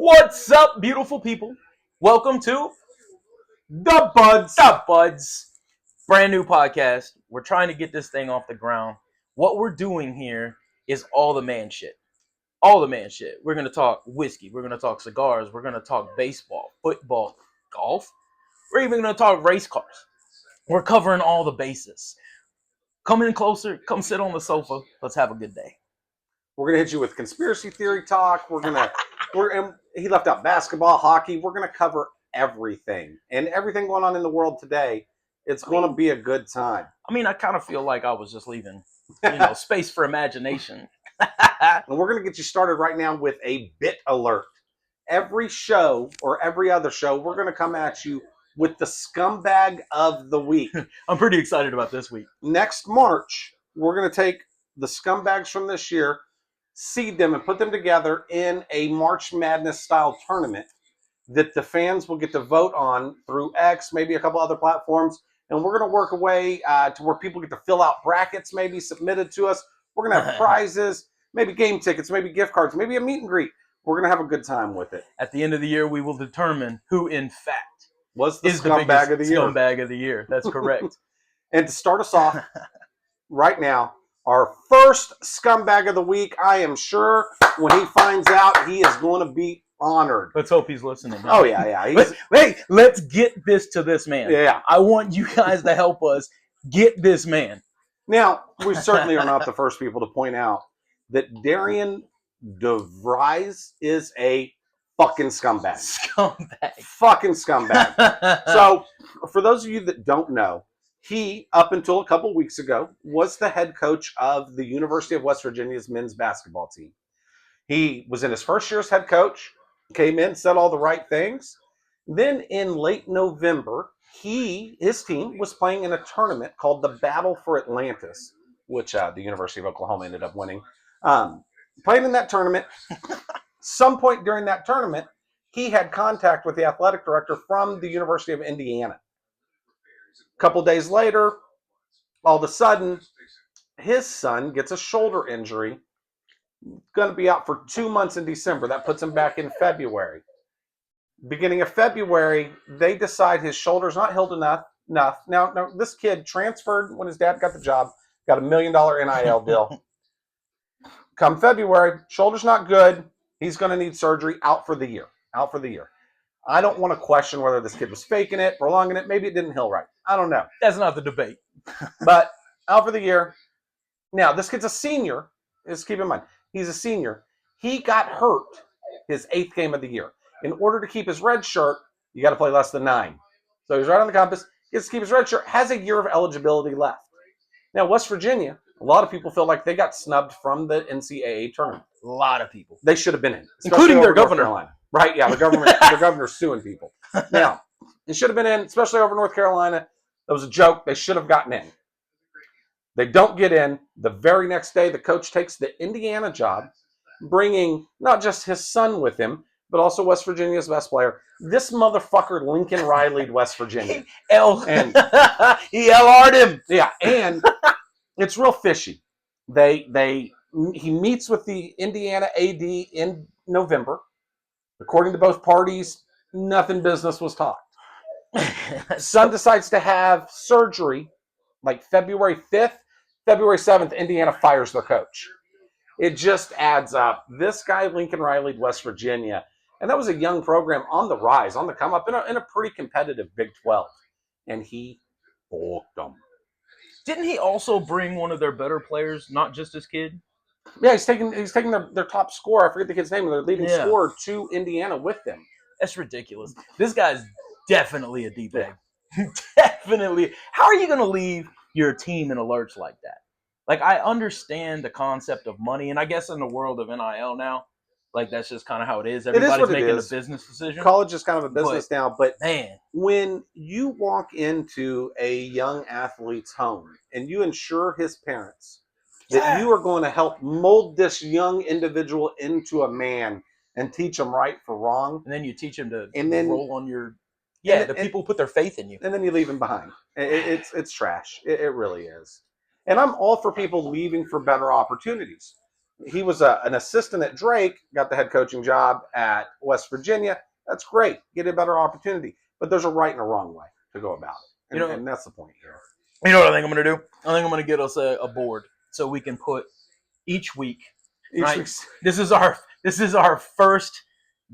What's up, beautiful people? Welcome to daBudz. daBudz, brand new podcast. We're trying to get this thing off the ground. What we're doing here is all the man shit. All the man shit. We're going to talk whiskey. We're going to talk cigars. We're going to talk baseball, football, golf. We're even going to talk race cars. We're covering all the bases. Come in closer. Come sit on the sofa. Let's have a good day. We're gonna hit you with conspiracy theory talk. He left out basketball, hockey. We're gonna cover everything and everything going on in the world today. It's gonna be a good time. I mean, I kind of feel like I was just leaving, space for imagination. And we're gonna get you started right now with a bit alert. Every show or every other show, we're gonna come at you with the scumbag of the week. I'm pretty excited about this week. Next March, we're gonna take the scumbags from this year, seed them, and put them together in a March Madness style tournament that the fans will get to vote on through X, maybe a couple other platforms. And we're going to work a way to where people get to fill out brackets, maybe submitted to us. We're going to have prizes, maybe game tickets, maybe gift cards, maybe a meet and greet. We're going to have a good time with it. At the end of the year, we will determine who, in fact, is the scumbag of the year. Scumbag of the year. That's correct. And to start us off right now, our first scumbag of the week, I am sure when he finds out, he is going to be honored. Let's hope he's listening. Oh, yeah. Hey, let's get this to this man. Yeah. I want you guys to help us get this man. Now, we certainly are not the first people to point out that Darian DeVries is a fucking scumbag. Fucking scumbag. So, for those of you that don't know, he, up until a couple weeks ago, was the head coach of the University of West Virginia's men's basketball team. He was in his first year as head coach, came in, said all the right things. Then in late November, his team was playing in a tournament called the Battle for Atlantis, which the University of Oklahoma ended up winning. Playing in that tournament, some point during that tournament, he had contact with the athletic director from the University of Indiana. A couple days later, all of a sudden, his son gets a shoulder injury. Going to be out for 2 months in December. That puts him back in February. Beginning of February, they decide his shoulder's not healed enough. Now, this kid transferred when his dad got the job, got $1 million NIL deal. Come February, shoulder's not good. He's going to need surgery, out for the year. I don't want to question whether this kid was faking it, prolonging it. Maybe it didn't heal right. I don't know. That's not the debate. But out for the year. Now, this kid's a senior. Just keep in mind, he's a senior. He got hurt his 8th game of the year. In order to keep his red shirt, you got to play less than 9. So he's right on the compass. Gets to keep his red shirt. Has a year of eligibility left. Now, West Virginia, a lot of people feel like they got snubbed from the NCAA tournament. A lot of people. They should have been in. Including their governor. Right, yeah, their governor's suing people. Now, they should have been in, especially over North Carolina. That was a joke. They should have gotten in. They don't get in. The very next day, the coach takes the Indiana job, bringing not just his son with him, but also West Virginia's best player. This motherfucker, Lincoln Riley'd West Virginia. He LR'd him. Yeah, and it's real fishy. He meets with the Indiana AD in November. According to both parties, nothing business was talked. Son decides to have surgery like February 5th. February 7th, Indiana fires their coach. It just adds up. This guy, Lincoln Riley, West Virginia, and that was a young program on the rise, on the come up, in a pretty competitive Big 12. And he bulked them. Didn't he also bring one of their better players, not just his kid? Yeah, he's taking their top scorer. I forget the kid's name. Their leading scorer to Indiana with them. That's ridiculous. This guy's definitely a D-bag. Definitely. How are you going to leave your team in a lurch like that? Like, I understand the concept of money, and I guess in the world of NIL now, like, that's just kind of how it is. Everybody's making a business decision. College is kind of a business now, but man, when you walk into a young athlete's home and you ensure his parents that you are going to help mold this young individual into a man and teach him right for wrong. And then you teach him to roll on your... Yeah, people put their faith in you. And then you leave him behind. It's trash. It really is. And I'm all for people leaving for better opportunities. He was an assistant at Drake, got the head coaching job at West Virginia. That's great. Get a better opportunity. But there's a right and a wrong way to go about it. And that's the point here. You know what I think I'm going to do? I think I'm going to get us a board so we can put each week. This is our first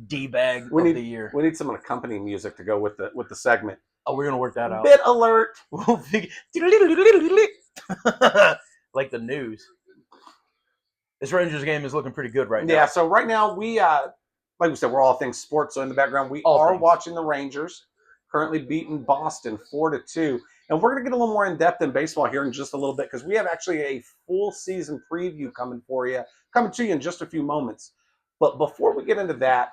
D-bag of the year. We need some accompanying music to go with the segment. Oh, we're going to work that out. Bit alert. Like the news. This Rangers game is looking pretty good right now. Yeah, so right now we, like we said, we're all things sports. So in the background, we are watching the Rangers currently beating Boston 4-2. And we're going to get a little more in-depth in baseball here in just a little bit because we have actually a full season preview coming to you in just a few moments. But before we get into that,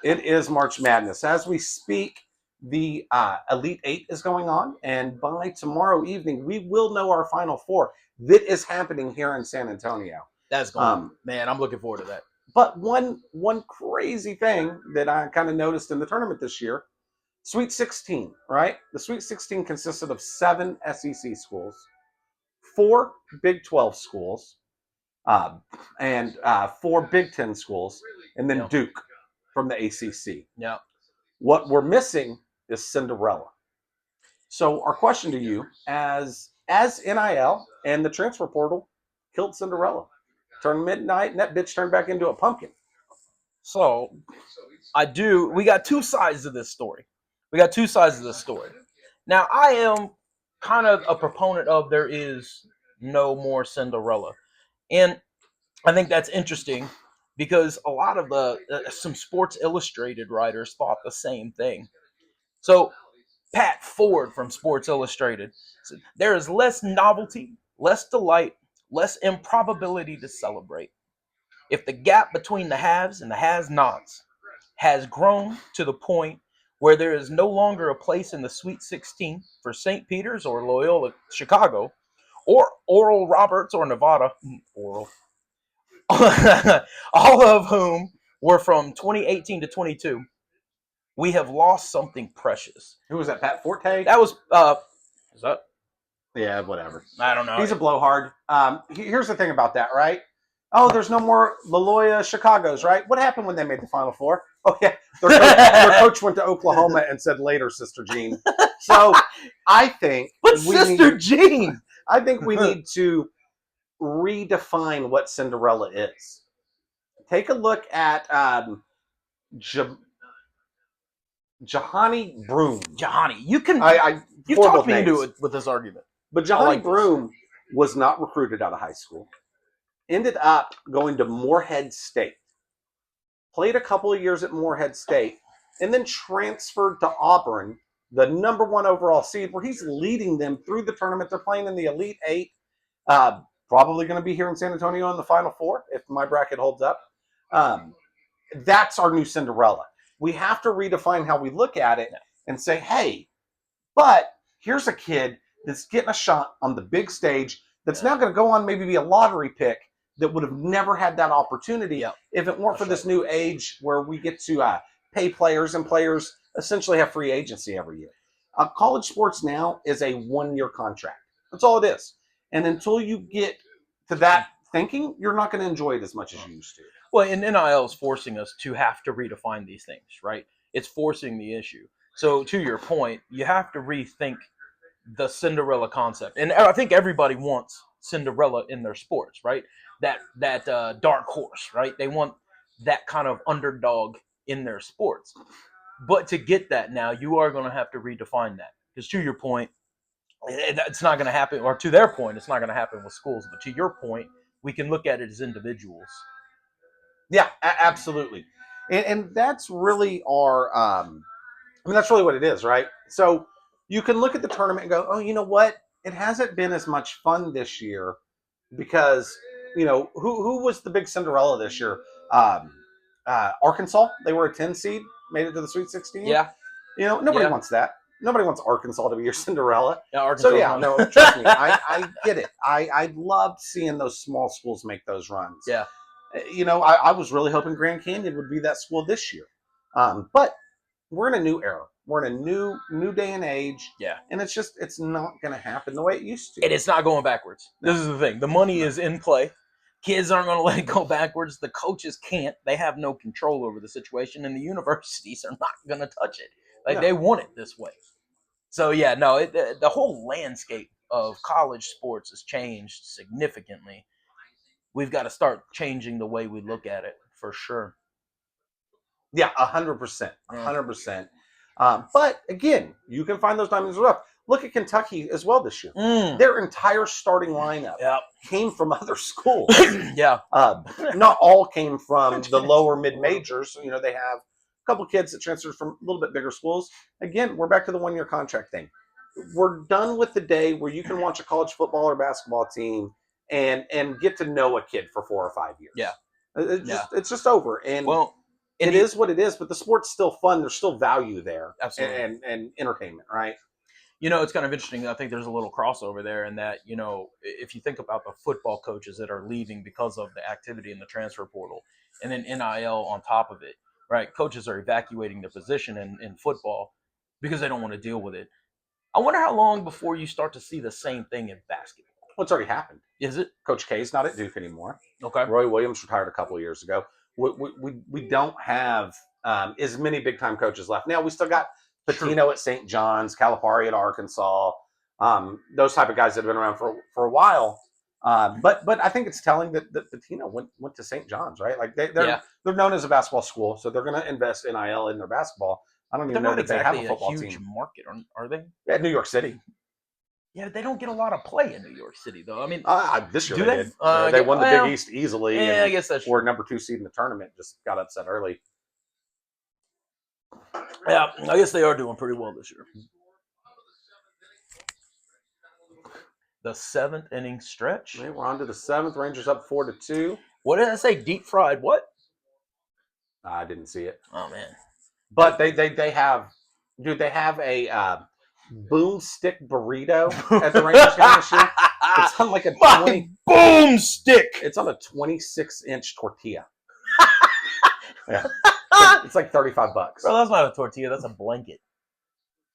it is March Madness. As we speak, the Elite Eight is going on. And by tomorrow evening, we will know our Final Four. That is happening here in San Antonio. That's going man, I'm looking forward to that. But one crazy thing that I kind of noticed in the tournament this year, Sweet 16, right? The Sweet 16 consisted of 7 SEC schools, 4 Big 12 schools, and 4 Big 10 schools, and then Duke from the ACC. Yeah. What we're missing is Cinderella. So our question to you, as NIL and the transfer portal killed Cinderella, turned midnight, and that bitch turned back into a pumpkin. So we got two sides of this story. Now, I am kind of a proponent of there is no more Cinderella. And I think that's interesting because a lot of some Sports Illustrated writers thought the same thing. So Pat Ford from Sports Illustrated said, there is less novelty, less delight, less improbability to celebrate. If the gap between the haves and the has-nots has grown to the point where there is no longer a place in the Sweet 16 for St. Peter's or Loyola Chicago, or Oral Roberts or Nevada, all of whom were from 2018 to 22, we have lost something precious. Who was that, Pat Forte? That was, is that? Yeah, whatever. I don't know. He's a blowhard. Here's the thing about that, right? Oh, there's no more Loyola Chicago's, right? What happened when they made the Final Four? Oh, yeah. Their coach went to Oklahoma and said, later, Sister Jean. So I think... What's Sister Jean? I think we need to redefine what Cinderella is. Take a look at Jahani Broome. Jahani. You you talked me into it with this argument. But Jahani Broome was not recruited out of high school. Ended up going to Morehead State. Played a couple of years at Morehead State. And then transferred to Auburn, the #1 overall seed, where he's leading them through the tournament. They're playing in the Elite Eight. Probably going to be here in San Antonio in the Final Four, if my bracket holds up. That's our new Cinderella. We have to redefine how we look at it and say, hey, but here's a kid that's getting a shot on the big stage that's now going to go on maybe be a lottery pick that would have never had that opportunity if it weren't for this new age where we get to pay players, and players essentially have free agency every year. College sports now is a 1-year contract. That's all it is. And until you get to that thinking, you're not going to enjoy it as much as you used to. Well, and NIL is forcing us to have to redefine these things, right? It's forcing the issue. So to your point, you have to rethink the Cinderella concept. And I think everybody wants Cinderella in their sports, right? That dark horse, right? They want that kind of underdog in their sports. But to get that now, you are going to have to redefine that. Because to your point, it's not going to happen, or to their point, it's not going to happen with schools. But to your point, we can look at it as individuals. Yeah, absolutely. And that's really that's really what it is, right? So you can look at the tournament and go, oh, you know what? It hasn't been as much fun this year because, who was the big Cinderella this year? Arkansas. They were a 10 seed, made it to the Sweet 16. Yeah. Nobody wants that. Nobody wants Arkansas to be your Cinderella. Yeah, Arkansas. So, no, trust me. I get it. I loved seeing those small schools make those runs. Yeah. I was really hoping Grand Canyon would be that school this year. But we're in a new era. We're in a new day and age. Yeah. And it's not going to happen the way it used to. And it's not going backwards. This is the thing. The money is in play. Kids aren't going to let it go backwards. The coaches can't. They have no control over the situation, and the universities are not going to touch it. Like, they want it this way. So, yeah, no, the whole landscape of college sports has changed significantly. We've got to start changing the way we look at it, for sure. Yeah, 100%. 100%. But, again, you can find those diamonds in the rough. Look at Kentucky as well this year. Their entire starting lineup came from other schools. Not all came from the lower mid-majors. You know, they have a couple kids that transferred from a little bit bigger schools. Again, we're back to the one-year contract thing. We're done with the day where you can watch a college football or basketball team and get to know a kid for 4 or 5 years. It's just over. And it is what it is, but the sport's still fun. There's still value there. Absolutely. And entertainment, right? You know, it's kind of interesting. I think there's a little crossover there in that, you know, if you think about the football coaches that are leaving because of the activity in the transfer portal and then NIL on top of it, right? Coaches are evacuating their position in football because they don't want to deal with it. I wonder how long before you start to see the same thing in basketball. Well, it's already happened. Is it? Coach K's not at Duke anymore. Okay. Roy Williams retired a couple of years ago. We don't have as many big-time coaches left. Now, we still got Pitino at St. John's, Calipari at Arkansas, those type of guys that have been around for a while. But I think it's telling that Pitino went to St. John's, right? Like they're known as a basketball school, so they're going to invest NIL in their basketball. I don't even know that they have a football huge team. Market, are they? Yeah, New York City. Yeah, they don't get a lot of play in New York City, though. I mean, this year they did. They won the Big East easily. Yeah, I guess that's true. Or number 2 seed in the tournament, just got upset early. Yeah, I guess they are doing pretty well this year. The 7th inning stretch. Okay, we're on to the 7th. Rangers up 4-2. What did I say? Deep fried what? I didn't see it. Oh man! But they have, dude. They have a boomstick burrito at the Rangers game this year. It's on like a 20 boomstick. It's on a 26-inch tortilla. Yeah. It's like $35. Bro, that's not a tortilla. That's a blanket.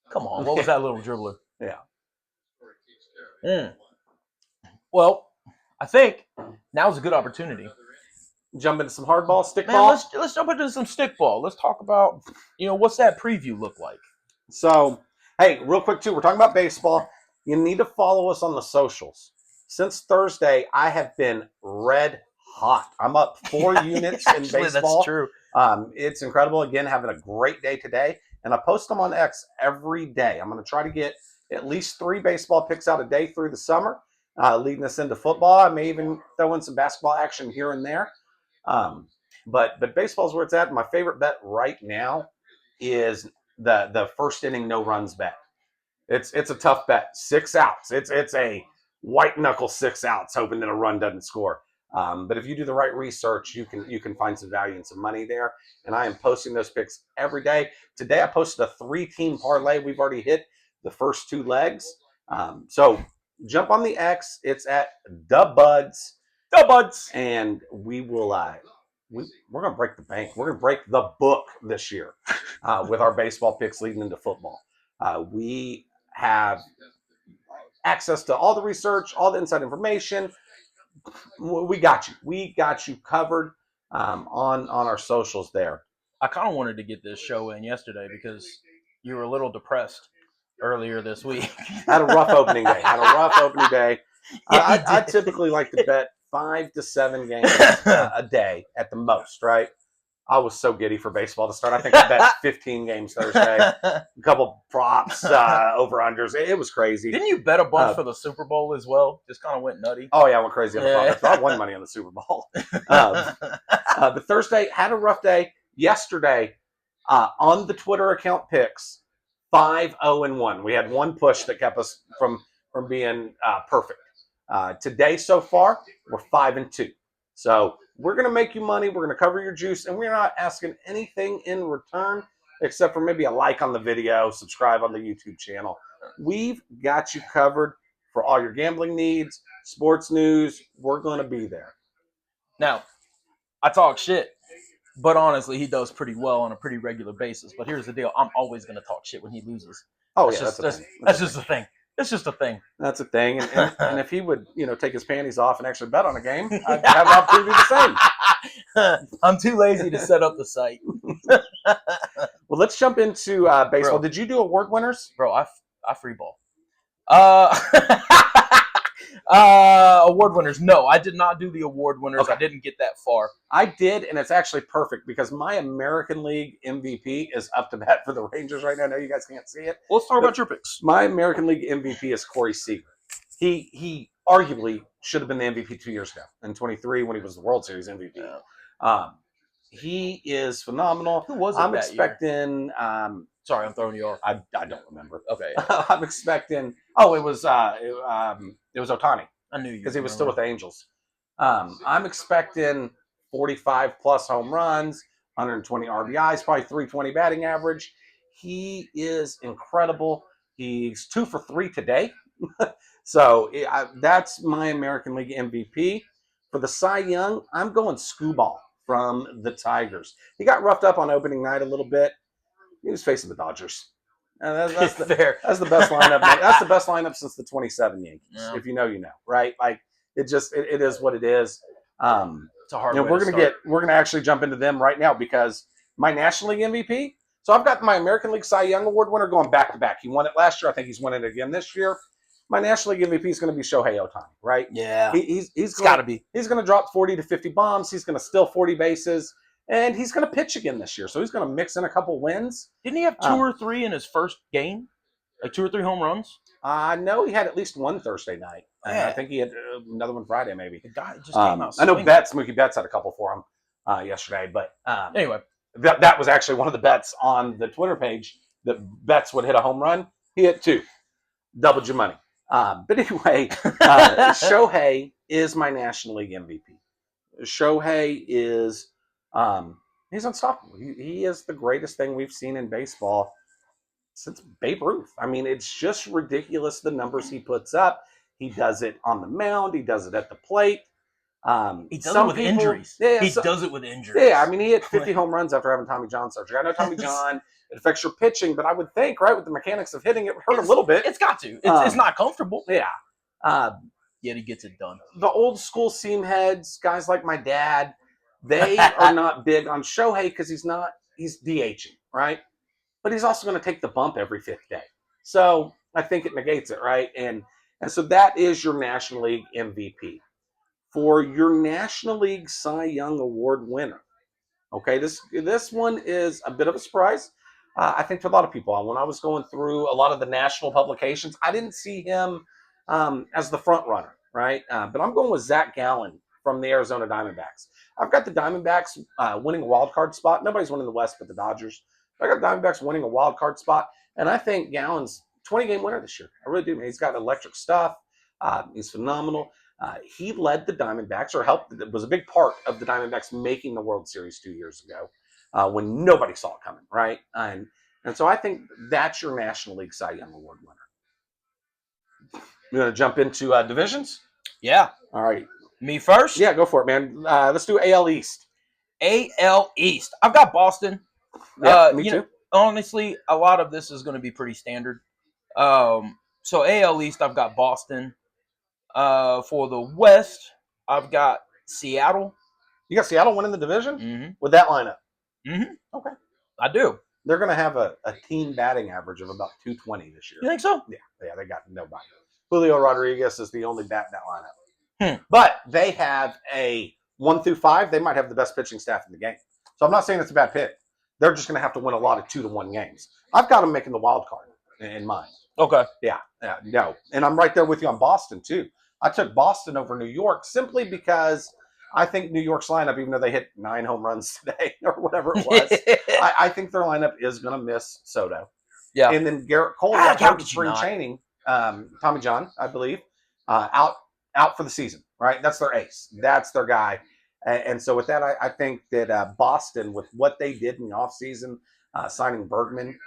Come on. What was that little dribbler? Yeah. Well, I think now's a good opportunity. Jump into some hardball, stickball. Let's jump into some stickball. Let's talk about, what's that preview look like? So, hey, real quick too, we're talking about baseball. You need to follow us on the socials. Since Thursday, I have been red hot. I'm up 4 units in baseball. That's true. It's incredible. Again, having a great day today. And I post them on X every day. I'm going to try to get at least 3 baseball picks out a day through the summer, leading us into football. I may even throw in some basketball action here and there. But baseball's where it's at. My favorite bet right now is the first inning no runs bet. It's a tough bet. 6 outs. It's a white knuckle 6 outs, hoping that a run doesn't score. But if you do the right research, you can find some value and some money there. And I am posting those picks every day. Today I posted a 3-team parlay. We've already hit the first 2 legs. So jump on the X. It's at daBudz. daBudz. And we will we're gonna break the bank. We're gonna break the book this year with our baseball picks leading into football. We have access to all the research, all the inside information. We got you. We got you covered on our socials there. I kind of wanted to get this show in yesterday because you were a little depressed earlier this week. Had a rough opening day. I typically like to bet 5 to 7 games a day at the most, right? I was so giddy for baseball to start. I think I bet 15 games Thursday. A couple props, over-unders. It was crazy. Didn't you bet a bunch for the Super Bowl as well? Just kind of went nutty. Oh, yeah, I went crazy on the products. I won money on the Super Bowl. But Thursday, had a rough day. Yesterday, on the Twitter account picks, 5-0-1. We had one push that kept us from being perfect. Today, so far, we're 5-2. So we're going to make you money. We're going to cover your juice, and we're not asking anything in return except for maybe a like on the video, subscribe on the YouTube channel. We've got you covered for all your gambling needs, sports news. We're going to be there. Now, I talk shit, but honestly, he does pretty well on a pretty regular basis. But here's the deal. I'm always going to talk shit when he loses. Oh, that's yeah, just the thing. It's just a thing. That's a thing. And if he would, take his panties off and actually bet on a game, I'd have the opportunity to do the same. I'm too lazy to set up the site. Well, let's jump into baseball. Bro, did you do award winners? Bro, I free ball. Award winners. No, I did not do the award winners. Okay. I didn't get that far. I did, and it's actually perfect because my American League MVP is up to bat for the Rangers right now. I know you guys can't see it. Well, let's talk about your picks. My American League MVP is Corey Seager. He arguably should have been the MVP 2 years ago in 23 when he was the World Series MVP. Yeah. He is phenomenal. Who was it I'm that expecting. Year? Sorry, I'm throwing you off. I don't remember. Okay. I'm expecting. Oh, it was Ohtani. I knew you because he was still with the Angels. I'm expecting 45 plus home runs, 120 RBIs, probably 320 batting average. He is incredible. He's 2 for 3 today. So that's my American League MVP. For the Cy Young, I'm going Skubal from the Tigers. He got roughed up on opening night a little bit. He was facing the Dodgers. That's the best lineup. That's the best lineup since the 27 Yankees. Yeah. If you know, you know, right? Like it is what it is. It's a hard. We're gonna actually jump into them right now because my National League MVP. So I've got my American League Cy Young Award winner going back to back. He won it last year. I think he's winning it again this year. My National League MVP is going to be Shohei Ohtani, right? Yeah, he's got to be. He's going to drop 40 to 50 bombs. He's going to steal 40 bases. And he's going to pitch again this year. So he's going to mix in a couple wins. Didn't he have 2 or 3 in his first game? Like 2 or 3 home runs? No, he had at least one Thursday night. Yeah. I think he had another one Friday, maybe. The guy just came out. I know Mookie Betts had a couple for him yesterday. But anyway, that was actually one of the bets on the Twitter page that Betts would hit a home run. He hit 2. Doubled your money. But anyway, Shohei is my National League MVP. Shohei is... he's unstoppable. He is the greatest thing we've seen in baseball since Babe Ruth. I mean, it's just ridiculous the numbers he puts up. He does it on the mound. He does it at the plate. He does it with injuries. Yeah, he does it with injuries. Yeah, I mean, he hit 50 home runs after having Tommy John surgery. I know Tommy John, it affects your pitching, but I would think, right, with the mechanics of hitting, it hurt a little bit. It's got to. It's not comfortable. Yeah. Yet he gets it done. The old school seam heads, guys like my dad, they are not big on Shohei because he's DHing, right? But he's also going to take the bump every 5th day. So I think it negates it, right? And so that is your National League MVP. For your National League Cy Young Award winner, okay, this one is a bit of a surprise. I think for a lot of people. When I was going through a lot of the national publications, I didn't see him as the front runner, right? But I'm going with Zach Gallen from the Arizona Diamondbacks. I've got the Diamondbacks winning a wild card spot. Nobody's winning the West but the Dodgers. I got the Diamondbacks winning a wild card spot, and I think Gallen's 20-game winner this year. I really do, man. He's got electric stuff. He's phenomenal. He led the Diamondbacks, or helped. It was a big part of the Diamondbacks making the World Series 2 years ago when nobody saw it coming, right? And so I think that's your National League Cy Young Award winner. We're going to jump into divisions? Yeah. All right. Me first? Yeah, go for it, man. Let's do AL East. AL East. I've got Boston. Yeah, me too. Honestly, a lot of this is going to be pretty standard. So AL East, I've got Boston. For the West, I've got Seattle. You got Seattle winning the division? Mm-hmm. With that lineup? Mm-hmm. Okay. I do. They're going to have a team batting average of about 220 this year. You think so? Yeah, they got nobody. Julio Rodriguez is the only bat in that lineup. But they have a 1 through 5. They might have the best pitching staff in the game. So I'm not saying it's a bad pick. They're just going to have to win a lot of 2-1 games. I've got them making the wild card in mind. Okay. Yeah, no. And I'm right there with you on Boston, too. I took Boston over New York simply because I think New York's lineup, even though they hit 9 home runs today or whatever it was, I think their lineup is going to miss Soto. Yeah. And then Garrett Cole got hurt in spring training. Tommy John, I believe, out for the season, right? That's their ace. That's their guy. And so with that, I think that Boston, with what they did in the offseason, signing Bergman.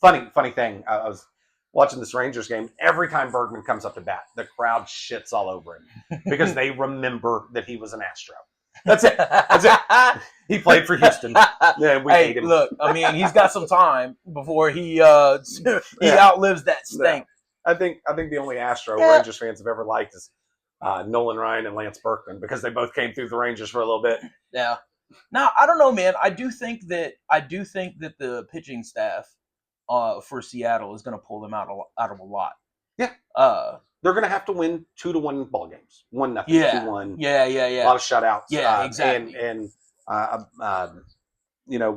Funny thing, I was watching this Rangers game. Every time Bergman comes up to bat, the crowd shits all over him because they remember that he was an Astro. That's it. That's it. He played for Houston. Yeah, we hate him. Look, I mean, he's got some time before he outlives that stink. Yeah. I think the only Astro Rangers fans have ever liked is Nolan Ryan and Lance Berkman, because they both came through the Rangers for a little bit. Yeah. Now, I don't know, man. I do think that the pitching staff for Seattle is going to pull them out of a lot. Yeah. They're going to have to win 2-1 ball games. 1-0, 2-1. Yeah. A lot of shutouts. Yeah, exactly. And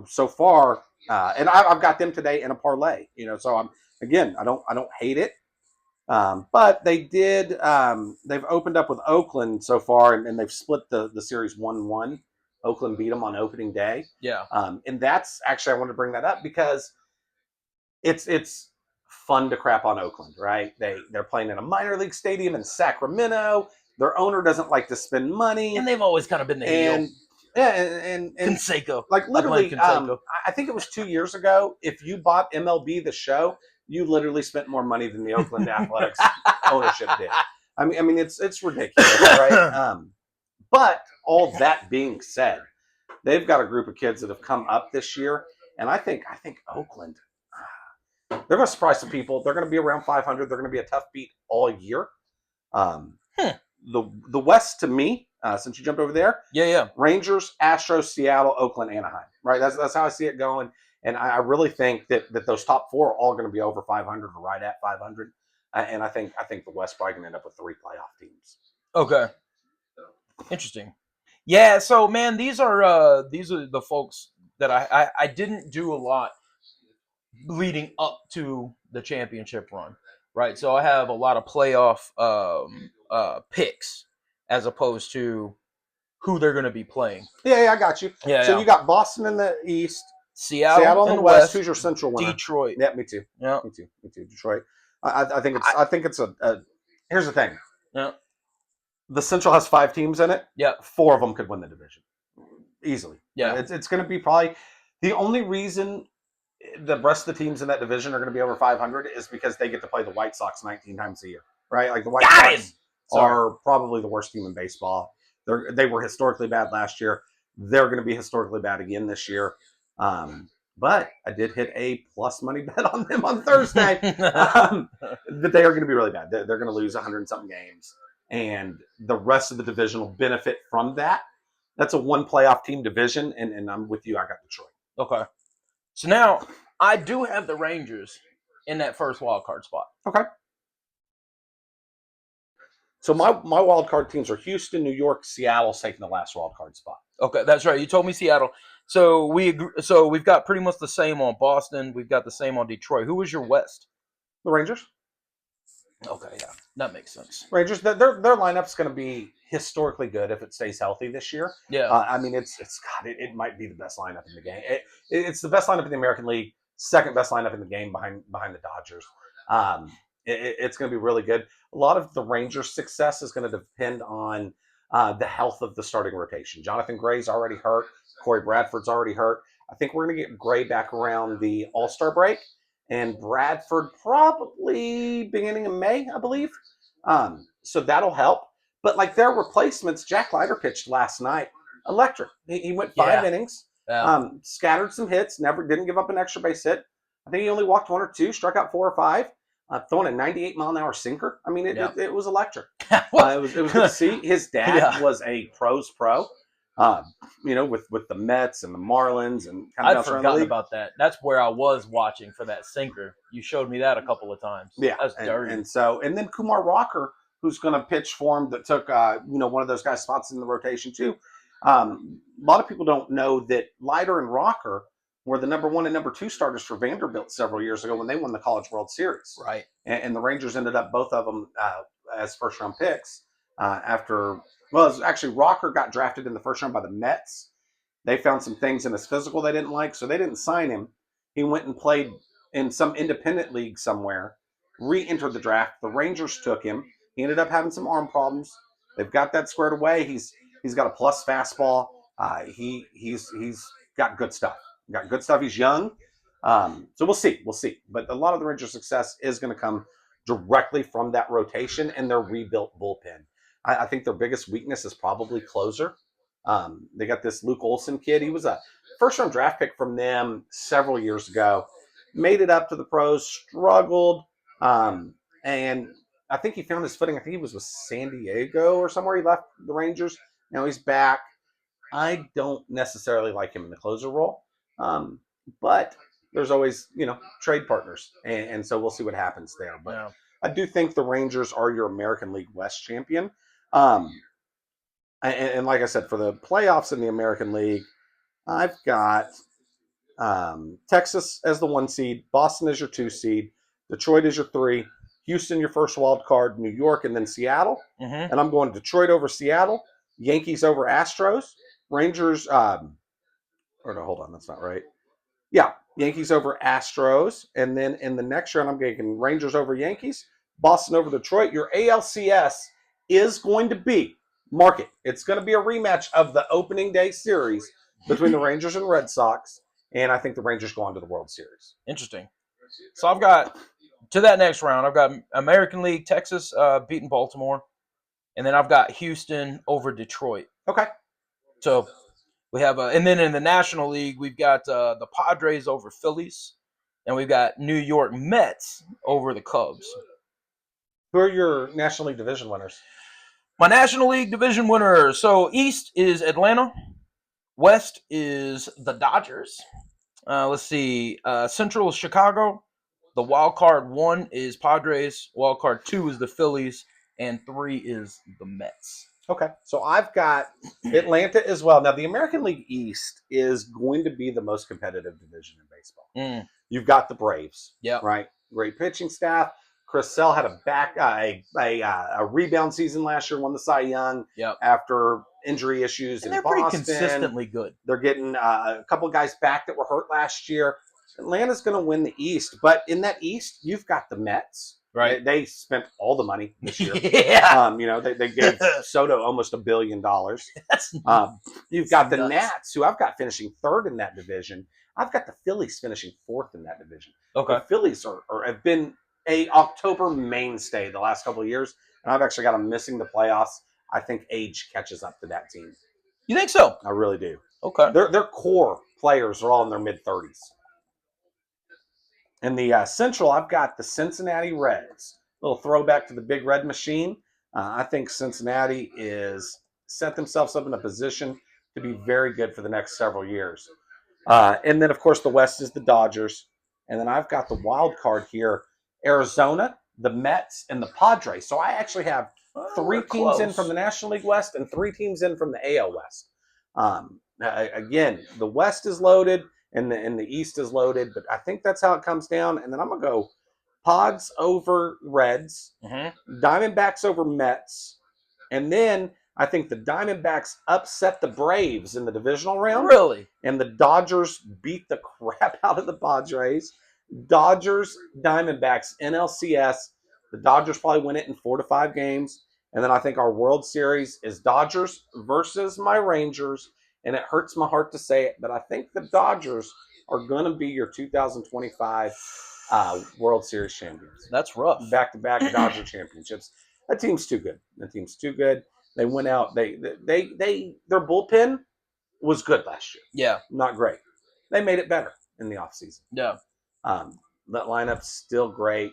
so far, and I've got them today in a parlay. So I don't hate it. But they did. They've opened up with Oakland so far, and they've split the series 1-1. Oakland beat them on opening day. Yeah. And that's actually, I wanted to bring that up because it's fun to crap on Oakland, right? They're playing in a minor league stadium in Sacramento. Their owner doesn't like to spend money, and they've always kind of been the heel. Yeah, and Canseco. Like literally, I think it was 2 years ago. If you bought MLB The Show, you literally spent more money than the Oakland Athletics ownership did. I mean, it's ridiculous, right? But all that being said, they've got a group of kids that have come up this year, and I think Oakland, they're going to surprise some people. They're going to be around 500. They're going to be a tough beat all year. The West, to me, since you jumped over there, yeah, Rangers, Astros, Seattle, Oakland, Anaheim. Right, that's how I see it going. And I really think that those top four are all going to be over 500 or right at 500. And I think the West probably going to end up with 3 playoff teams. Okay. Interesting. Yeah, so man, these are the folks that I didn't do a lot leading up to the championship run, right? So I have a lot of playoff picks as opposed to who they're going to be playing. Yeah, I got you. Yeah. So you got Boston in the East, Seattle in the West. Who's your Central winner? Detroit. Yeah, me too. Yeah, me too. Detroit. I think it's a. Here's the thing. Yeah. The Central has 5 teams in it. Yeah. 4 of them could win the division easily. Yeah. It's going to be probably the only reason the rest of the teams in that division are going to be over 500 is because they get to play the White Sox 19 times a year, right? Like the White Sox are probably the worst team in baseball. They were historically bad last year. They're going to be historically bad again this year. But I did hit a plus money bet on them on Thursday that they are going to be really bad. They're going to lose 100-something games. And the rest of the division will benefit from that. That's a 1 playoff team division, and I'm with you. I got Detroit. Okay. So now I do have the Rangers in that first wild card spot. Okay. So my wild card teams are Houston, New York, Seattle taking the last wild card spot. Okay, that's right. You told me Seattle. So we've got pretty much the same on Boston. We've got the same on Detroit. Who was your West? The Rangers. Okay, yeah, that makes sense. Rangers, their lineup's going to be historically good if it stays healthy this year. Yeah, I mean it might be the best lineup in the game. It's the best lineup in the American League, second best lineup in the game behind the Dodgers. It's going to be really good. A lot of the Rangers' success is going to depend on the health of the starting rotation. Jonathan Gray's already hurt. Corey Bradford's already hurt. I think we're going to get Gray back around the All-Star break. And Bradford probably beginning of May, I believe. So that'll help. But like their replacements, Jack Leiter pitched last night. Electric. He went 5 innings, scattered some hits, didn't give up an extra base hit. I think he only walked 1 or 2, struck out 4 or 5, throwing a 98-mile-an-hour sinker. I mean, it was electric. It was good to see. His dad was a pros pro. With the Mets and the Marlins and kind of I'd forgotten about that. That's where I was watching for that sinker. You showed me that a couple of times. Yeah, that's dirty. And then Kumar Rocker, who's going to pitch for him, that took one of those guys' spots in the rotation too. A lot of people don't know that Leiter and Rocker were the number 1 and number 2 starters for Vanderbilt several years ago when they won the College World Series. Right. And the Rangers ended up both of them as first-round picks after. Well, it was actually Rocker got drafted in the first round by the Mets. They found some things in his physical they didn't like, so they didn't sign him. He went and played in some independent league somewhere, re-entered the draft. The Rangers took him. He ended up having some arm problems. They've got that squared away. He's got a plus fastball. He's got good stuff. He's young. So we'll see. But a lot of the Rangers' success is going to come directly from that rotation and their rebuilt bullpen. I think their biggest weakness is probably closer. They got this Luke Olson kid. He was a first-round draft pick from them several years ago. Made it up to the pros, struggled, and I think he found his footing. I think he was with San Diego or somewhere. He left the Rangers. Now he's back. I don't necessarily like him in the closer role, but there's always, trade partners, and so we'll see what happens there. But I do think the Rangers are your American League West champion. And like I said, for the playoffs in the American League, I've got Texas as the 1 seed, Boston as your 2 seed, Detroit as your 3, Houston your first wild card, New York, and then Seattle. And I'm going Detroit over Seattle, Yankees over Astros, Rangers. Or no, hold on, that's not right. Yeah, Yankees over Astros, and then in the next round, I'm taking Rangers over Yankees, Boston over Detroit. Your ALCS is going to be, mark it, it's going to be a rematch of the opening day series between the Rangers and Red Sox, and I think the Rangers go on to the World Series. Interesting. So I've got, to that next round, I've got American League, Texas beating Baltimore, and then I've got Houston over Detroit. Okay. So we have, and then in the National League, we've got the Padres over Phillies, and we've got New York Mets over the Cubs. Who are your National League division winners? My National League division winner. So East is Atlanta. West is the Dodgers. Let's see. Central is Chicago. The wild card 1 is Padres. Wild card 2 is the Phillies. And 3 is the Mets. Okay. So I've got Atlanta as well. Now, the American League East is going to be the most competitive division in baseball. You've got the Braves. Yeah. Right? Great pitching staff. Chris Sale had a rebound season last year, won the Cy Young after injury issues and in Boston. They're pretty consistently good. They're getting a couple of guys back that were hurt last year. Atlanta's going to win the East, but in that East, you've got the Mets. Right. They spent all the money this year. Yeah. They gave Soto almost $1 billion. You've got the Nats, who I've got finishing 3rd in that division. I've got the Phillies finishing 4th in that division. Okay. The Phillies have been a October mainstay the last couple of years, and I've actually got them missing the playoffs. I think age catches up to that team. You think so? I really do. Okay. Their core players are all in their mid-30s. In the Central, I've got the Cincinnati Reds. A little throwback to the Big Red Machine. I think Cincinnati is set themselves up in a position to be very good for the next several years. And then, of course, the West is the Dodgers. And then I've got the wild card here, Arizona, the Mets, and the Padres. So I actually have 3 teams in from the National League West and 3 teams in from the AL West. Again, the West is loaded and the East is loaded, but I think that's how it comes down. And then I'm going to go Pods over Reds, Diamondbacks over Mets, and then I think the Diamondbacks upset the Braves in the divisional round. Really? And the Dodgers beat the crap out of the Padres. Dodgers, Diamondbacks, NLCS. The Dodgers probably win it in 4 to 5 games. And then I think our World Series is Dodgers versus my Rangers. And it hurts my heart to say it, but I think the Dodgers are going to be your 2025 World Series champions. That's rough. Back-to-back Dodger championships. That team's too good. They went out. Their bullpen was good last year. Yeah. Not great. They made it better in the offseason. Yeah. That lineup's still great.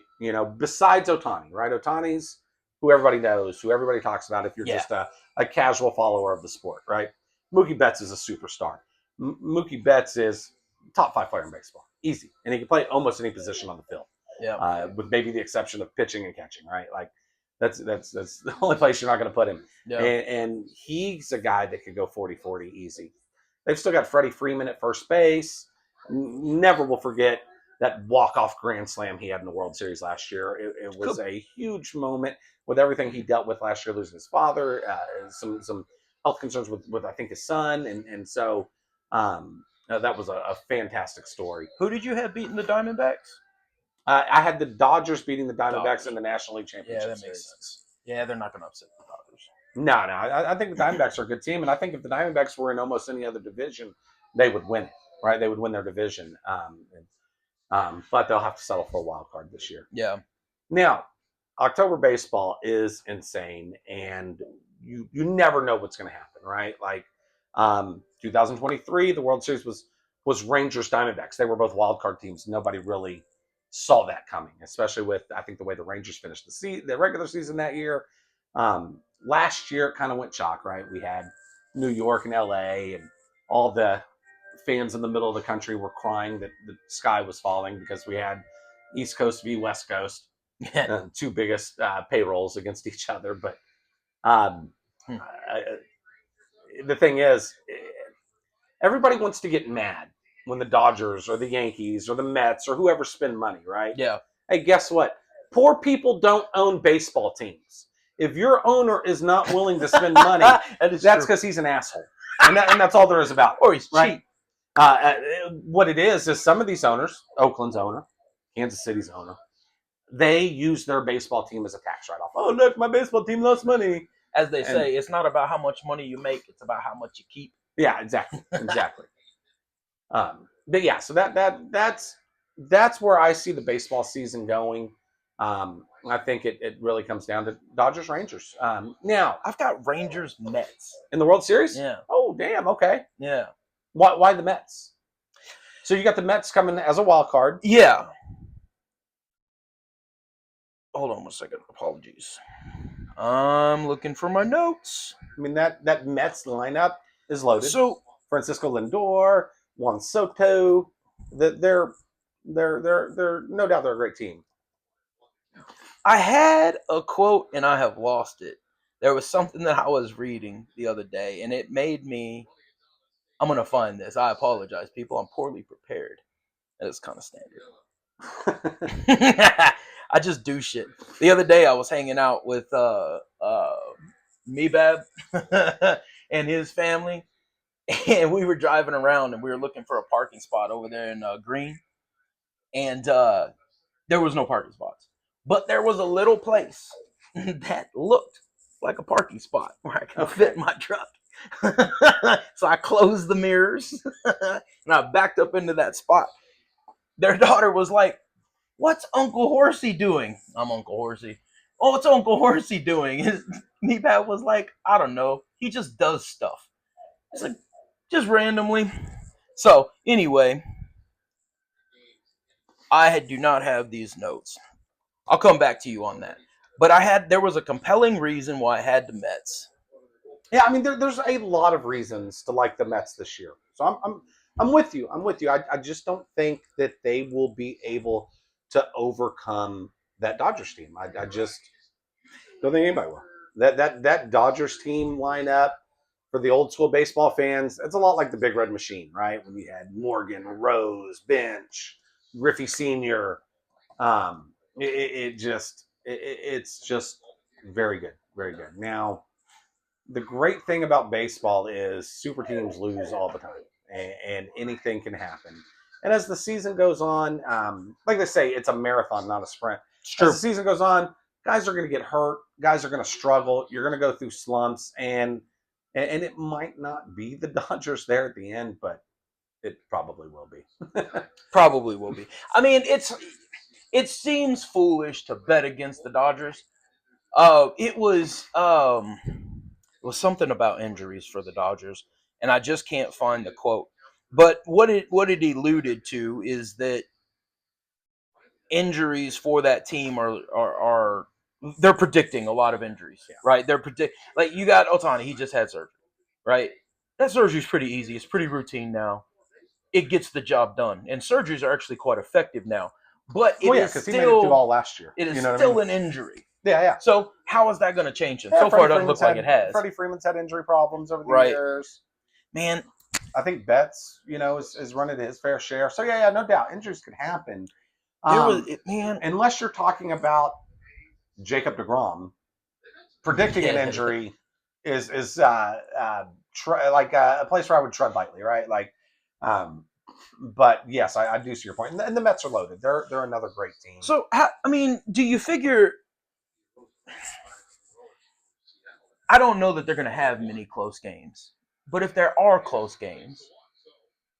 Besides Ohtani, right? Ohtani's who everybody knows, who everybody talks about if you're just a casual follower of the sport, right? Mookie Betts is a superstar. Mookie Betts is top 5 player in baseball. Easy. And he can play almost any position on the field. Yeah. With maybe the exception of pitching and catching, right? Like that's the only place you're not going to put him. Yeah. And he's a guy that could go 40-40 easy. They've still got Freddie Freeman at first base. Never will forget that walk-off grand slam he had in the World Series last year. It was a huge moment with everything he dealt with last year, losing his father, some health concerns with I think his son, and so that was a fantastic story. Who did you have beating the Diamondbacks? I had the Dodgers beating the Diamondbacks in the National League Championship. Yeah, that makes sense. Yeah, they're not going to upset the Dodgers. No, I think the Diamondbacks are a good team, and I think if the Diamondbacks were in almost any other division, they would win it, right? They would win their division, but they'll have to settle for a wild card this year. Yeah. Now, October baseball is insane, and you never know what's going to happen, right? Like 2023, the World Series was Rangers Diamondbacks. They were both wild card teams. Nobody really saw that coming, especially with, I think, the way the Rangers finished the regular season that year. Last year, it kind of went shock, right? We had New York and LA, and all the fans in the middle of the country were crying that the sky was falling because we had East Coast v West Coast, two biggest payrolls against each other. But the thing is, everybody wants to get mad when the Dodgers or the Yankees or the Mets or whoever spend money, right? Yeah. Hey, guess what? Poor people don't own baseball teams. If your owner is not willing to spend money, that's because he's an asshole. And that's all there is about it. Or he's cheap. What it is some of these owners, Oakland's owner, Kansas City's owner, they use their baseball team as a tax write-off. Oh, look, my baseball team lost money. As they say, it's not about how much money you make; it's about how much you keep. Yeah, exactly. But yeah, so that's where I see the baseball season going. I think it really comes down to Dodgers Rangers. Now I've got Rangers Mets in the World Series. Yeah. Oh damn. Okay. Yeah. Why the Mets? So you got the Mets coming as a wild card. Yeah. Hold on one second. Apologies. I'm looking for my notes. I mean that Mets lineup is loaded. So Francisco Lindor, Juan Soto, they're no doubt they're a great team. I had a quote and I have lost it. There was something that I was reading the other day and it made me. I'm gonna find this. I apologize, people. I'm poorly prepared. That is kind of standard. I just do shit. The other day I was hanging out with Mebab and his family, and we were driving around and we were looking for a parking spot over there in Green, and there was no parking spots, but there was a little place that looked like a parking spot where I could fit my truck. So I closed the mirrors and I backed up into that spot. Their daughter was like, "What's Uncle Horsey doing?" I'm Uncle Horsey. "Oh, what's Uncle Horsey doing?" His Meepat was like, "I don't know. He just does stuff." It's like, just randomly. So anyway, I do not have these notes. I'll come back to you on that. But there was a compelling reason why I had the Mets. Yeah, I mean, there's a lot of reasons to like the Mets this year. So I'm with you. I just don't think that they will be able to overcome that Dodgers team. I just don't think anybody will. That Dodgers team lineup for the old school baseball fans, it's a lot like the Big Red Machine, right? When you had Morgan, Rose, Bench, Griffey Sr. It's just very good, very good. Now, the great thing about baseball is super teams lose all the time, and anything can happen. And as the season goes on, like they say, it's a marathon, not a sprint. As the season goes on, guys are going to get hurt. Guys are going to struggle. You're going to go through slumps, and it might not be the Dodgers there at the end, but it probably will be. Probably will be. I mean, it seems foolish to bet against the Dodgers. It was something about injuries for the Dodgers, and I just can't find the quote. But what it alluded to is that injuries for that team are they're predicting a lot of injuries, right? They're like you got Ohtani, he just had surgery, right? That surgery's pretty easy. It's pretty routine now. It gets the job done, and surgeries are actually quite effective now. But it is because he made it through all last year. It is still an injury. Yeah. So how is that going to change him? So far, it doesn't look like it has. Freddie Freeman's had injury problems over the years. Man, I think Betts, is running his fair share. So yeah, no doubt, injuries could happen. Unless you're talking about Jacob deGrom, predicting an injury is like a place where I would tread lightly, right? Like, but yes, I do see your point. And the Mets are loaded. They're another great team. So, do you figure? I don't know that they're going to have many close games, but if there are close games,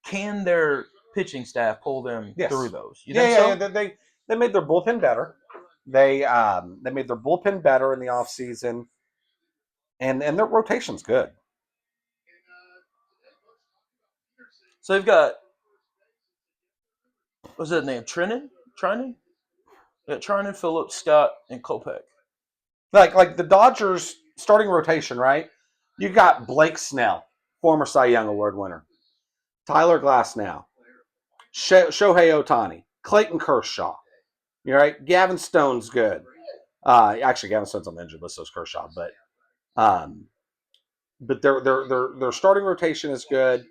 can their pitching staff pull them through those? You think so? They made their bullpen better. They made their bullpen better in the offseason, and their rotation's good. So they've got, what's that name? Trinan? Yeah, Trinan, Phillips, Scott, and Kopech. Like the Dodgers starting rotation, right? You got Blake Snell, former Cy Young Award winner. Tyler Glasnow. Shohei Ohtani. Clayton Kershaw. You right? Gavin Stone's good. Actually, Gavin Stone's on the injured list, so is Kershaw. But their starting rotation is good.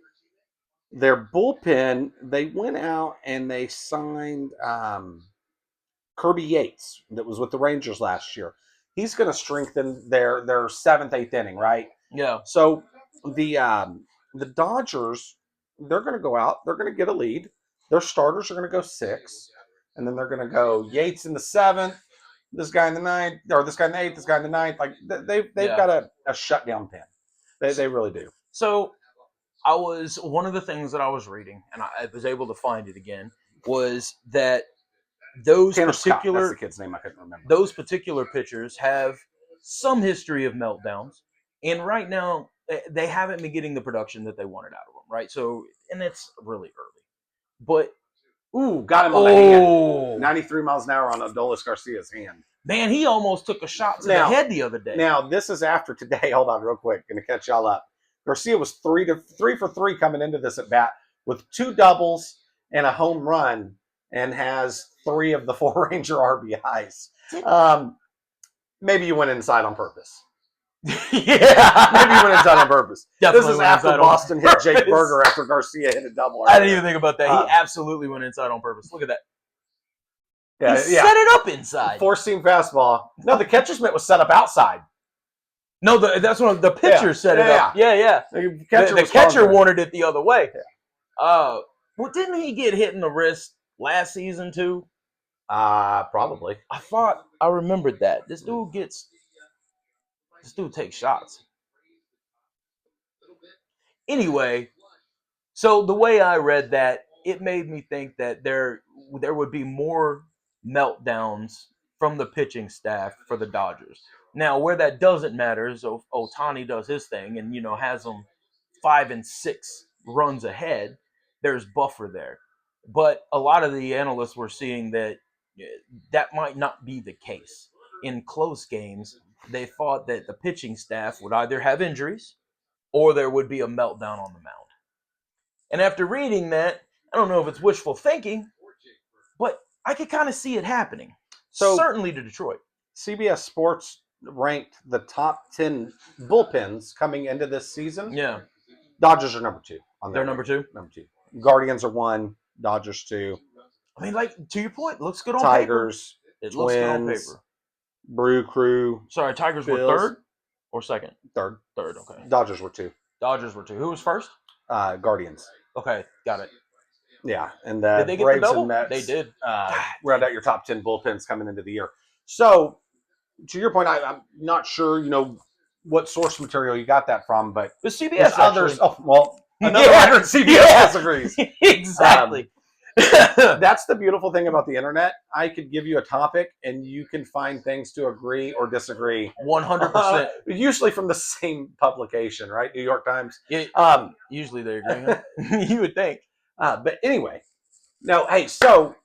Their bullpen, they went out and they signed Kirby Yates, that was with the Rangers last year. He's going to strengthen their 7th, 8th inning, right? Yeah. So the Dodgers, they're going to go out. They're going to get a lead. Their starters are going to go 6, and then they're going to go Yates in the 7th, this guy in the 9th, or this guy in the 8th, this guy in the 9th. Like they've got a shutdown pen. They really do. So one of the things that I was reading, and I was able to find it again, was that those Tanner particular Scott, that's the kid's name I couldn't remember. Those particular pitchers have some history of meltdowns, and right now they haven't been getting the production that they wanted out of them. Right, so and it's really early, but got him on the hand. 93 miles an hour on Adolis Garcia's hand. Man, he almost took a shot to the head the other day. Now this is after today. Hold on, real quick, gonna catch y'all up. Garcia was 3 for 3 coming into this at bat with 2 doubles and a home run, and has 3 of the 4 Ranger RBIs. Maybe you went inside on purpose. Yeah, maybe you went inside on purpose. Definitely this is after Boston hit Jake Berger after Garcia hit a double. I didn't even think about that. He absolutely went inside on purpose. Look at that. Yeah, he set it up inside. 4-seam fastball. No, the catcher's mitt was set up outside. No, that's when the pitcher set it up. Yeah. The catcher wanted it the other way. Yeah. Well, didn't he get hit in the wrist last season too? Probably. I remembered that. This dude takes shots. Anyway, so the way I read that, it made me think that there would be more meltdowns from the pitching staff for the Dodgers. Now, where that doesn't matter is Ohtani does his thing and has them 5 and 6 runs ahead. There's buffer there, but a lot of the analysts were seeing that might not be the case. In close games, they thought that the pitching staff would either have injuries or there would be a meltdown on the mound. And after reading that, I don't know if it's wishful thinking, but I could kind of see it happening. So certainly to Detroit. CBS Sports ranked the top 10 bullpens coming into this season. Yeah. Dodgers are number 2. They're number 2? Number 2. Guardians are 1, Dodgers 2. I mean, like, to your point, looks good on Tigers, paper. It Twins, looks good on paper. Brew Crew. Sorry, Tigers were 3rd or 2nd? 3rd. 3rd, okay. Dodgers were 2. Dodgers were 2. Who was first? Guardians. Okay, got it. Yeah, and did they get Braves the double? and Mets. They did. Round out your top 10 bullpens coming into the year. So, to your point, I'm not sure, what source material you got that from, but the CBS others. Oh, well, another writer at CBS disagrees. Exactly. That's the beautiful thing about the internet. I could give you a topic, and you can find things to agree or disagree. 100%. Usually from the same publication, right? New York Times. Yeah. Usually they agree. Huh? You would think. But anyway, no. Hey, so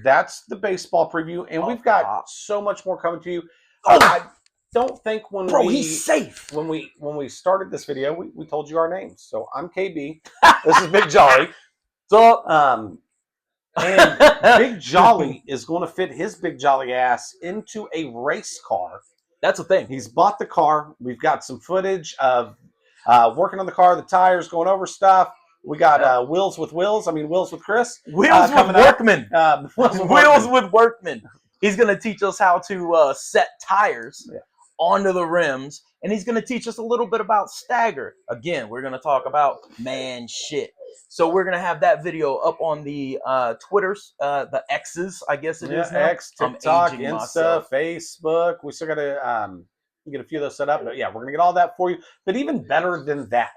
that's the baseball preview, and we've got so much more coming to you. I don't think he's safe. When we started this video, we told you our names. So I'm KB. This is Big Jolly. So and Big Jolly is going to fit his big jolly ass into a race car. That's the thing. He's bought the car. We've got some footage of working on the car, the tires, going over stuff. We got Wheels with Chris. Wheels with Workman. Wheels with Workman. He's going to teach us how to set tires onto the rims, and he's going to teach us a little bit about stagger. Again, we're going to talk about man shit. So we're going to have that video up on the Twitters, the X's, I guess it is now. X, TikTok, Insta, Facebook. We still got to get a few of those set up. But yeah, we're going to get all that for you. But even better than that,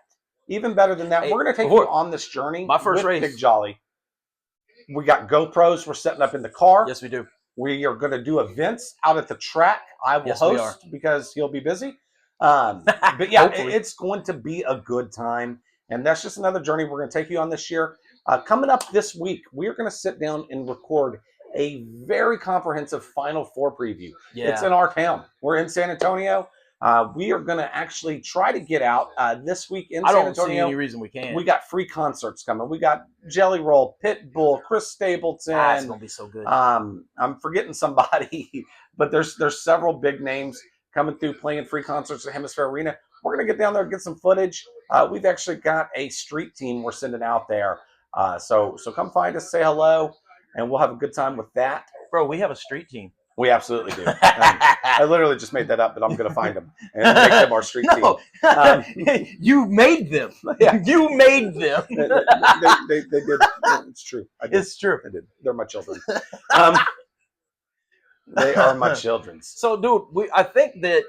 we're going to take you on this journey. My first race. Big Jolly. We got GoPros we're setting up in the car. Yes, we do. We are going to do events out at the track. I will host because he'll be busy. But yeah, it's going to be a good time. And that's just another journey we're going to take you on this year. Coming up this week, we're going to sit down and record a very comprehensive Final Four preview. Yeah. It's in our town. We're in San Antonio. We are going to actually try to get out this week in San Antonio. I don't see any reason we can't. We got free concerts coming. We got Jelly Roll, Pitbull, Chris Stapleton. It's going to be so good. I'm forgetting somebody, but there's several big names coming through playing free concerts at Hemisphere Arena. We're going to get down there and get some footage. We've actually got a street team we're sending out there. So come find us, say hello, and we'll have a good time with that. Bro, we have a street team. We absolutely do. I literally just made that up, but I'm going to find them and make them our street team. You made them. Yeah. You made them. They did. It's true. It's true. I did. They're my children. They are my children. So, dude, I think that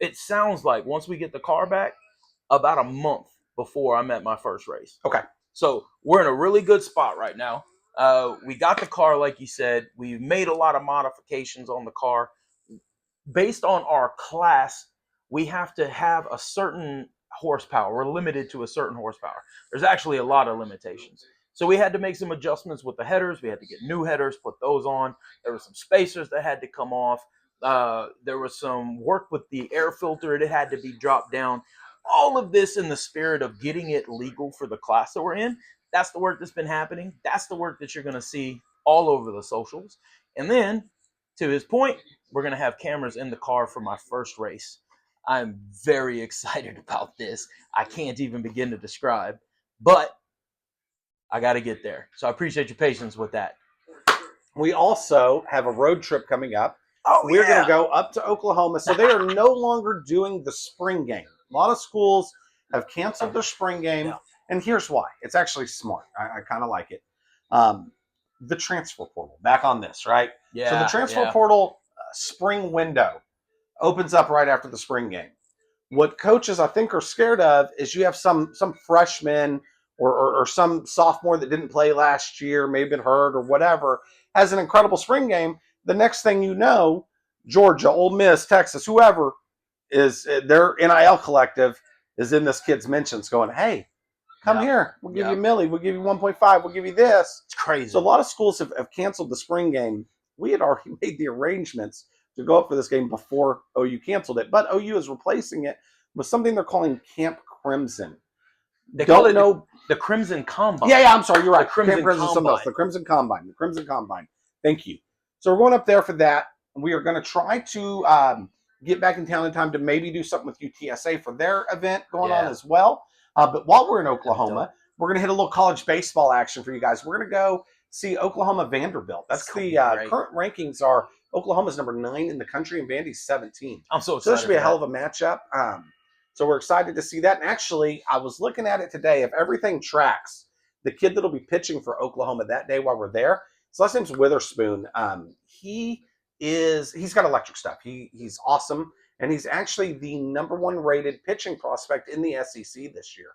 it sounds like once we get the car back, about a month before I'm at my first race. Okay. So we're in a really good spot right now. We got the car, like you said. We made a lot of modifications on the car. Based on our class, we have to have a certain horsepower. We're limited to a certain horsepower. There's actually a lot of limitations. So we had to make some adjustments with the headers. We had to get new headers, put those on. There were some spacers that had to come off. There was some work with the air filter. It had to be dropped down. All of this in the spirit of getting it legal for the class that we're in. That's the work that's been happening. That's the work that you're going to see all over the socials. And then, to his point, we're going to have cameras in the car for my first race. I'm very excited about this. I can't even begin to describe, but I got to get there. So I appreciate your patience with that. We also have a road trip coming up. We're going to go up to Oklahoma. So they are no longer doing the spring game. A lot of schools have canceled their spring game. And here's why. It's actually smart. I kind of like it. The transfer portal. Back on this, right? Yeah. So the transfer portal spring window opens up right after the spring game. What coaches, I think, are scared of is you have some freshmen or some sophomore that didn't play last year, maybe been hurt or whatever, has an incredible spring game. The next thing you know, Georgia, Ole Miss, Texas, whoever is their NIL collective is in this kid's mentions going, hey, come here. We'll give you $1 million. We'll give you 1.5. We'll give you this. It's crazy. So a lot of schools have canceled the spring game. We had already made the arrangements to go up for this game before OU canceled it. But OU is replacing it with something they're calling Camp Crimson. They call it the Crimson Combine. Yeah, I'm sorry. You're right. The Crimson Combine. The Crimson Combine. The Crimson Combine. Thank you. So we're going up there for that. We are going to try to get back in town in time to maybe do something with UTSA for their event going on as well. But while we're in Oklahoma, we're going to hit a little college baseball action for you guys. We're going to go see Oklahoma Vanderbilt. That's the current rankings are Oklahoma's number 9 in the country and Vandy's 17. I'm so excited. So this should be a hell of a matchup. So we're excited to see that. And actually, I was looking at it today. If everything tracks, the kid that'll be pitching for Oklahoma that day while we're there, his last name's Witherspoon. He's got electric stuff. He's awesome. And he's actually the number 1 rated pitching prospect in the SEC this year.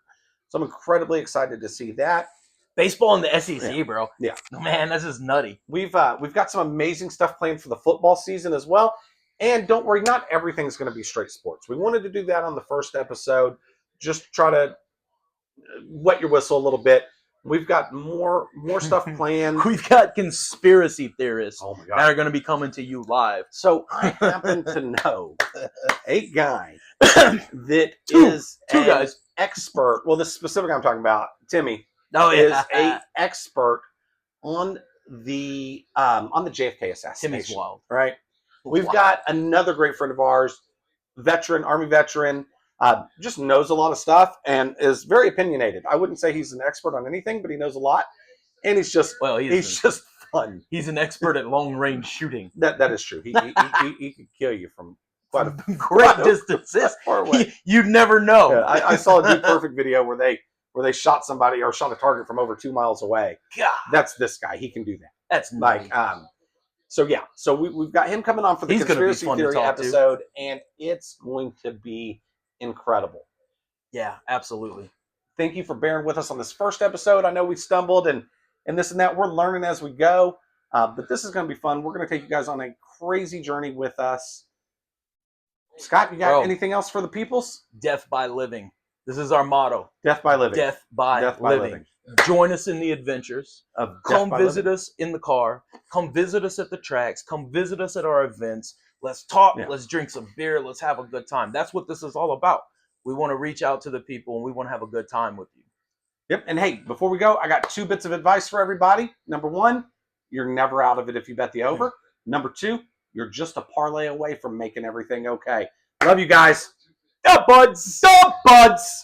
So I'm incredibly excited to see that. Baseball in the SEC, bro. Yeah. Man, this is nutty. We've got some amazing stuff planned for the football season as well. And don't worry, not everything's going to be straight sports. We wanted to do that on the first episode. Just try to wet your whistle a little bit. We've got more stuff planned. We've got conspiracy theorists that are going to be coming to you live. So I happen to know a guy that is two guys expert. Well, the specific I'm talking about, Timmy, is a expert on the JFK assassination. Timmy's wild, right? We've got another great friend of ours, Army veteran. Just knows a lot of stuff and is very opinionated. I wouldn't say he's an expert on anything, but he knows a lot. And he's just just fun. He's an expert at long range shooting. That is true. He could kill you from quite a great distances. Far away. You'd never know. Yeah, I saw a Dude Perfect video where they shot somebody or shot a target from over 2 miles away. God. That's this guy. He can do that. That's like So yeah, so we've got him coming on for the conspiracy theory episode, and it's going to be incredible. Yeah, absolutely. Thank you for bearing with us on this first episode. I know we stumbled and this and that. We're learning as we go, but this is going to be fun. We're going to take you guys on a crazy journey with us. Scott, you got anything else for the peoples? Death by living. This is our motto. Death by living. Death by living. Join us in the adventures. Come visit us in the car. Come visit us at the tracks. Come visit us at our events. Let's talk. Yeah. Let's drink some beer. Let's have a good time. That's what this is all about. We want to reach out to the people and we want to have a good time with you. Yep. And hey, before we go, I got 2 bits of advice for everybody. Number 1, you're never out of it if you bet the over. Number 2, you're just a parlay away from making everything okay. Love you guys. daBudz. daBudz.